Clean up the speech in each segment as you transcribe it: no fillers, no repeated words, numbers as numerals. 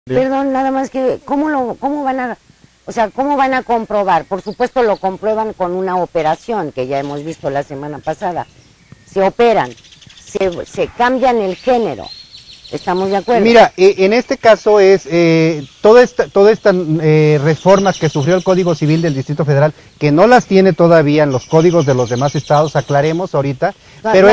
Perdón, nada más que, ¿cómo van a, o sea, cómo van a comprobar? Por supuesto lo comprueban con una operación que ya hemos visto la semana pasada. Se operan, se cambian el género. ¿Estamos de acuerdo? Mira, en este caso es todas estas reformas que sufrió el Código Civil del Distrito Federal, que no las tiene todavía en los códigos de los demás estados, aclaremos ahorita, pero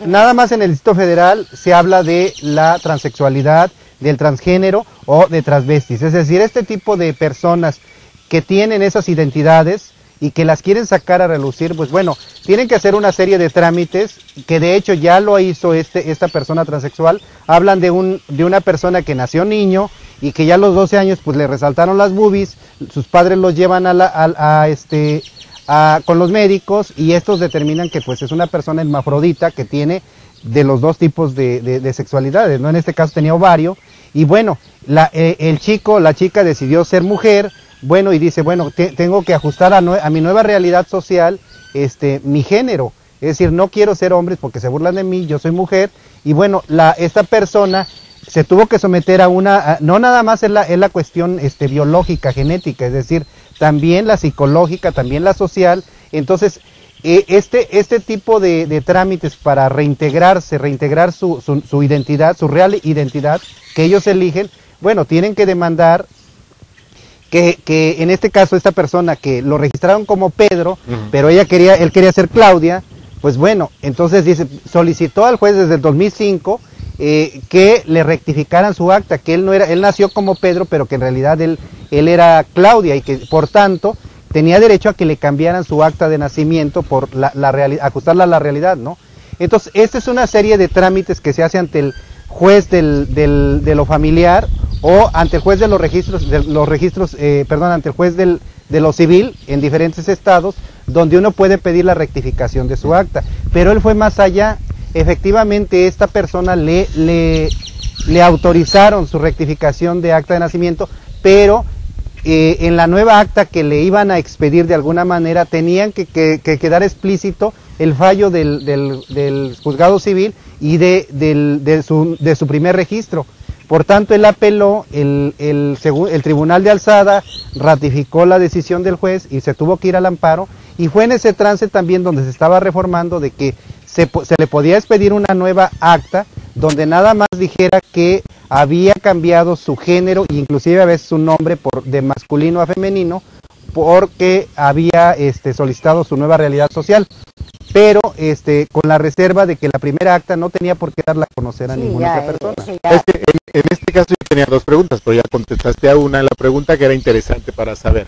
nada más en el Distrito Federal se habla de la transexualidad, del transgénero o de transvestis, es decir, este tipo de personas que tienen esas identidades y que las quieren sacar a relucir, pues bueno, tienen que hacer una serie de trámites, que de hecho ya lo hizo esta persona transexual. Hablan de una persona que nació niño y que ya a los 12 años pues le resaltaron las boobies, sus padres los llevan con los médicos y estos determinan que pues es una persona hermafrodita que tiene de los dos tipos de sexualidades, ¿no? En este caso tenía ovario y bueno, la chica decidió ser mujer. Bueno, y dice, bueno, tengo que ajustar a mi nueva realidad social, mi género. Es decir, no quiero ser hombre porque se burlan de mí, yo soy mujer. Y bueno, esta persona se tuvo que someter no nada más es la cuestión biológica, genética, es decir, también la psicológica, también la social. Entonces, este tipo de trámites para reintegrar su identidad, su real identidad que ellos eligen, bueno, tienen que demandar que en este caso esta persona que lo registraron como Pedro, pero él quería ser Claudia, pues bueno, entonces solicitó al juez desde el 2005 que le rectificaran su acta, que él nació como Pedro, pero que en realidad él era Claudia y que por tanto tenía derecho a que le cambiaran su acta de nacimiento por ajustarla a la realidad, ¿no? Entonces, esta es una serie de trámites que se hace ante el juez de lo familiar o ante el juez de los registros, ante el juez de lo civil en diferentes estados, donde uno puede pedir la rectificación de su acta. Pero él fue más allá. Efectivamente, esta persona le autorizaron su rectificación de acta de nacimiento, pero en la nueva acta que le iban a expedir de alguna manera tenían que quedar explícito el fallo del juzgado civil y de su primer registro. Por tanto, él apeló, el tribunal de alzada ratificó la decisión del juez y se tuvo que ir al amparo, y fue en ese trance también donde se estaba reformando de que se le podía expedir una nueva acta donde nada más dijera que había cambiado su género e inclusive a veces su nombre de masculino a femenino porque había solicitado su nueva realidad social, pero con la reserva de que la primera acta no tenía por qué darla a conocer a ninguna otra persona. Es que en este caso yo tenía dos preguntas, pero ya contestaste a una, la pregunta que era interesante para saber.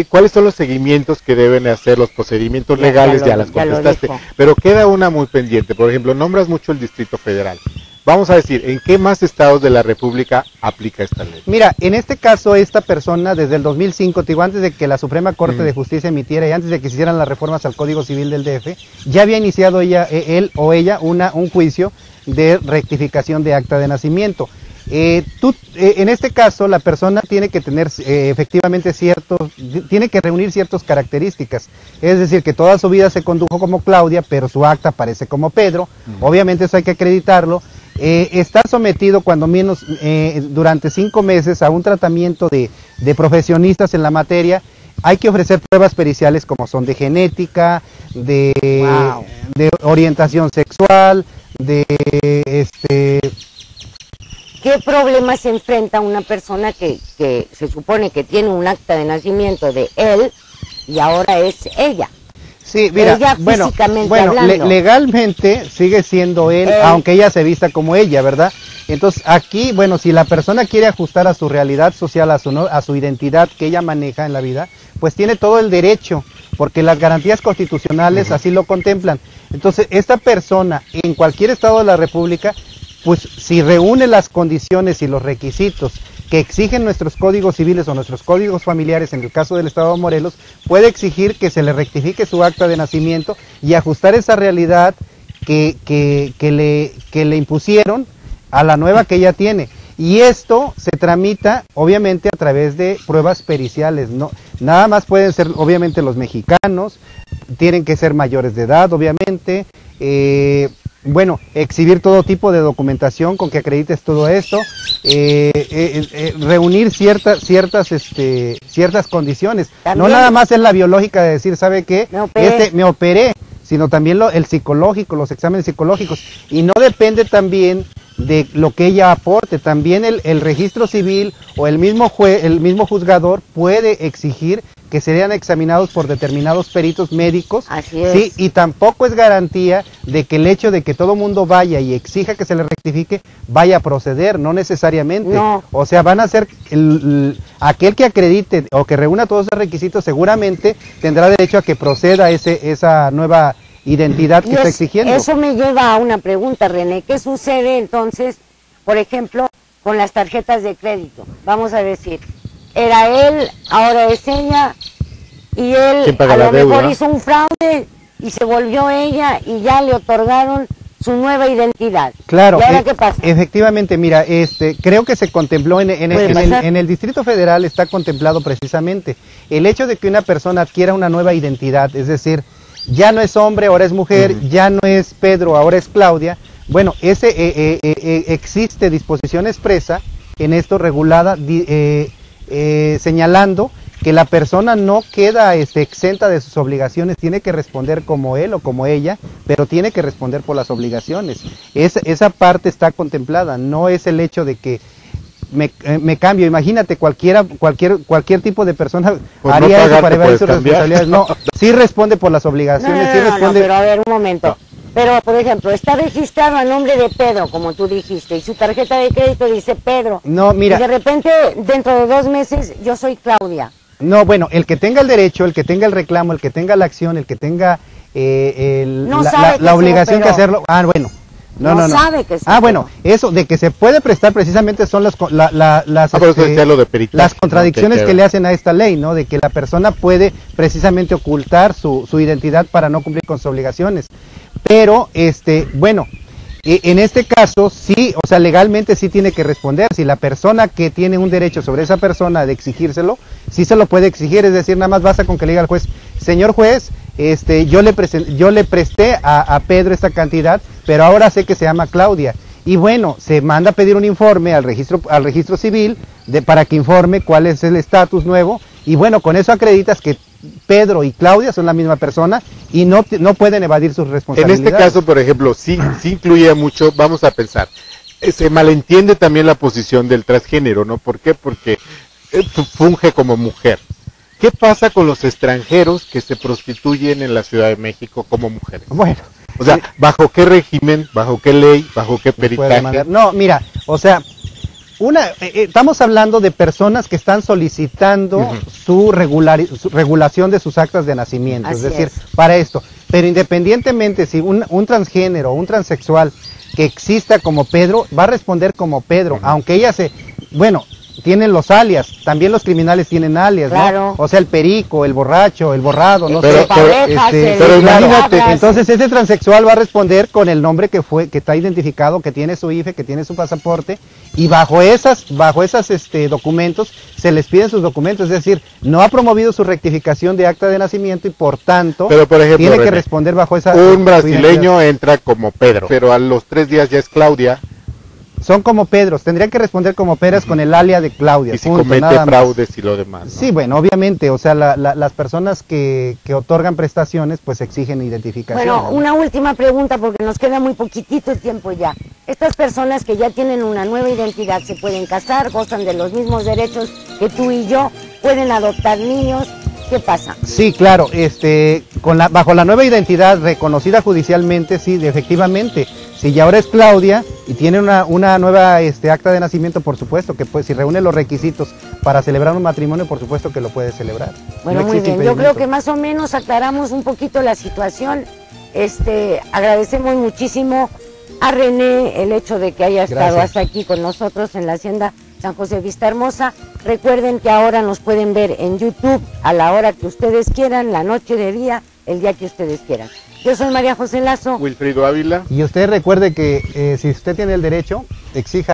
¿Cuáles son los seguimientos que deben hacer los procedimientos legales? Ya las contestaste, pero queda una muy pendiente. Por ejemplo, nombras mucho el Distrito Federal. Vamos a decir, ¿en qué más estados de la República aplica esta ley? Mira, en este caso, esta persona, desde el 2005, digo, antes de que la Suprema Corte de Justicia emitiera y antes de que se hicieran las reformas al Código Civil del DF, ya había iniciado él o ella un juicio de rectificación de acta de nacimiento. En este caso, la persona tiene que tener efectivamente tiene que reunir ciertas características. Es decir, que toda su vida se condujo como Claudia, pero su acta aparece como Pedro. Obviamente eso hay que acreditarlo. Está sometido cuando menos durante 5 meses a un tratamiento de profesionistas en la materia. Hay que ofrecer pruebas periciales como son de genética, de orientación sexual, ¿Qué problemas se enfrenta una persona que se supone que tiene un acta de nacimiento de él y ahora es ella? Sí, mira, ella legalmente sigue siendo él, aunque ella se vista como ella, ¿verdad? Entonces aquí, bueno, si la persona quiere ajustar a su realidad social, a su identidad que ella maneja en la vida, pues tiene todo el derecho, porque las garantías constitucionales así lo contemplan. Entonces, esta persona en cualquier estado de la República, pues si reúne las condiciones y los requisitos que exigen nuestros códigos civiles o nuestros códigos familiares, en el caso del estado de Morelos, puede exigir que se le rectifique su acta de nacimiento y ajustar esa realidad que le impusieron a la nueva que ella tiene. Y esto se tramita obviamente a través de pruebas periciales, no nada más pueden ser obviamente los mexicanos, tienen que ser mayores de edad obviamente, bueno, exhibir todo tipo de documentación con que acredites todo esto, reunir ciertas condiciones. ¿También? No nada más es la biológica de decir, ¿sabe qué? Me operé, sino también el psicológico, los exámenes psicológicos. Y no depende también de lo que ella aporte, también el registro civil o el mismo juzgador puede exigir que sean examinados por determinados peritos médicos. Así es. Sí, y tampoco es garantía de que el hecho de que todo mundo vaya y exija que se le rectifique vaya a proceder, no necesariamente. No. O sea, van a ser aquel que acredite o que reúna todos esos requisitos seguramente tendrá derecho a que proceda esa nueva identidad que está exigiendo. Eso me lleva a una pregunta, René. ¿Qué sucede entonces, por ejemplo, con las tarjetas de crédito? Vamos a decir, era él, ahora es ella, y él a lo mejor hizo un fraude y se volvió ella y ya le otorgaron su nueva identidad. Claro. ¿Y ahora qué pasa? Efectivamente, mira, creo que se contempló en el Distrito Federal, está contemplado precisamente el hecho de que una persona adquiera una nueva identidad, es decir, ya no es hombre, ahora es mujer, ya no es Pedro, ahora es Claudia. Bueno, existe disposición expresa en esto regulada, señalando que la persona no queda exenta de sus obligaciones, tiene que responder como él o como ella, pero tiene que responder por las obligaciones. Esa parte está contemplada, no es el hecho de que me cambio. Imagínate, cualquier tipo de persona haría eso para evadir sus responsabilidades. No, sí responde por las obligaciones, sí responde. No, pero a ver, un momento. Pero, por ejemplo, está registrado a nombre de Pedro, como tú dijiste, y su tarjeta de crédito dice Pedro. No, mira. Y de repente, dentro de 2 meses, yo soy Claudia. No, bueno, el que tenga el derecho, el que tenga el reclamo, el que tenga la acción, el que tenga la obligación de hacerlo. Ah, bueno. No sabe que bueno, eso de que se puede prestar precisamente son las contradicciones que le hacen a esta ley, ¿no? De que la persona puede precisamente ocultar su identidad para no cumplir con sus obligaciones. Pero, bueno, en este caso sí, o sea, legalmente sí tiene que responder. Si la persona que tiene un derecho sobre esa persona de exigírselo, sí se lo puede exigir, es decir, nada más basta con que le diga al juez, señor juez, yo le presté a Pedro esta cantidad, pero ahora sé que se llama Claudia. Y bueno, se manda a pedir un informe al registro civil para que informe cuál es el estatus nuevo. Y bueno, con eso acreditas que Pedro y Claudia son la misma persona y no pueden evadir sus responsabilidades. En este caso, por ejemplo, sí incluye mucho, vamos a pensar, se malentiende también la posición del transgénero, ¿no? ¿Por qué? Porque funge como mujer. ¿Qué pasa con los extranjeros que se prostituyen en la Ciudad de México como mujeres? Bueno. O sea, ¿bajo qué régimen, bajo qué ley, bajo qué peritaje? No, mira, o sea, estamos hablando de personas que están solicitando su regulación de sus actas de nacimiento, es decir, para esto. Pero independientemente si un transgénero o un transexual que exista como Pedro, va a responder como Pedro, aunque ella tienen los alias, también los criminales tienen alias, claro, ¿no? O sea, el perico, el borracho, el borrado, no sé. Pero imagínate, entonces ese transexual va a responder con el nombre que está identificado, que tiene su IFE, que tiene su pasaporte, y bajo esas documentos se les piden sus documentos, es decir, no ha promovido su rectificación de acta de nacimiento y por tanto pero por ejemplo, tiene que responder bajo esa. Un brasileño entra como Pedro, pero a los 3 días ya es Claudia. Son como Pedros, tendrían que responder como Pedros con el alias de Claudia. Y si comete fraudes y lo demás, ¿no? Sí, bueno, obviamente, o sea, las personas que otorgan prestaciones, pues exigen identificación. Bueno, una última pregunta porque nos queda muy poquitito tiempo ya. Estas personas que ya tienen una nueva identidad se pueden casar, gozan de los mismos derechos que tú y yo, pueden adoptar niños. ¿Qué pasa? Sí, claro, bajo la nueva identidad reconocida judicialmente, sí, efectivamente, si ya ahora es Claudia y tiene una nueva acta de nacimiento, por supuesto que si reúne los requisitos para celebrar un matrimonio, por supuesto que lo puede celebrar. Bueno, muy bien, yo creo que más o menos aclaramos un poquito la situación. Agradecemos muchísimo a René el hecho de que haya estado hasta aquí con nosotros en la Hacienda San José Vista Hermosa. Recuerden que ahora nos pueden ver en YouTube a la hora que ustedes quieran, la noche, de día, el día que ustedes quieran. Yo soy María José Lazo. Wilfrido Ávila. Y usted recuerde que si usted tiene el derecho, exija.